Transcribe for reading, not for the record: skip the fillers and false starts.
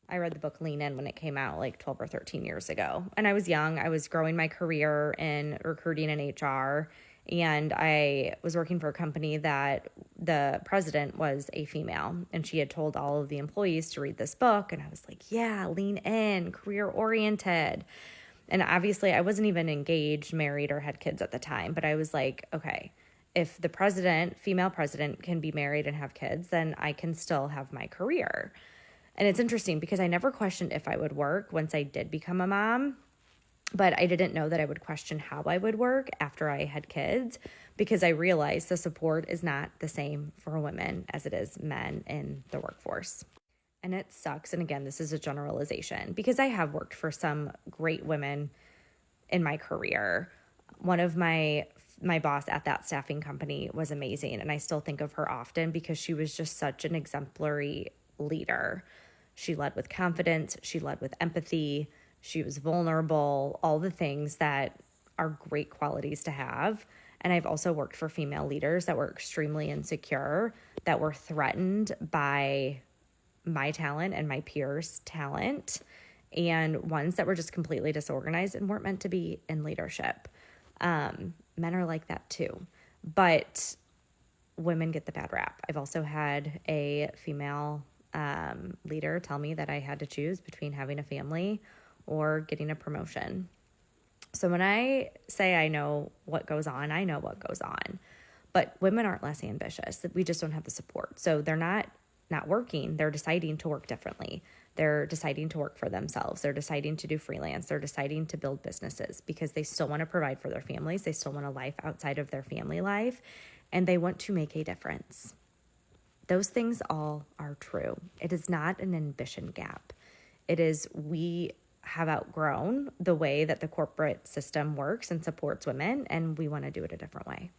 I read the book Lean In when it came out like 12 or 13 years ago. And I was young. I was growing my career in recruiting and HR. And I was working for a company that the president was a female. And she had told all of the employees to read this book. And I was like, yeah, lean in, career oriented. And obviously, I wasn't even engaged, married, or had kids at the time. But I was like, okay, if the president, female president, can be married and have kids, then I can still have my career. And it's interesting because I never questioned if I would work once I did become a mom, but I didn't know that I would question how I would work after I had kids, because I realized the support is not the same for women as it is men in the workforce. And it sucks. And again, this is a generalization because I have worked for some great women in my career. One of my boss at that staffing company was amazing, and I still think of her often because she was just such an exemplary leader. She led with confidence, she led with empathy, she was vulnerable, all the things that are great qualities to have. And I've also worked for female leaders that were extremely insecure, that were threatened by my talent and my peers' talent, and ones that were just completely disorganized and weren't meant to be in leadership. Men are like that too, but women get the bad rap. I've also had a female leader tell me that I had to choose between having a family or getting a promotion. So when I say I know what goes on, I know what goes on. But women aren't less ambitious. We just don't have the support. So they're not working. They're deciding to work differently. They're deciding to work for themselves. They're deciding to do freelance. They're deciding to build businesses because they still want to provide for their families. They still want a life outside of their family life, and they want to make a difference. Those things all are true. It is not an ambition gap. It is we have outgrown the way that the corporate system works and supports women, and we want to do it a different way.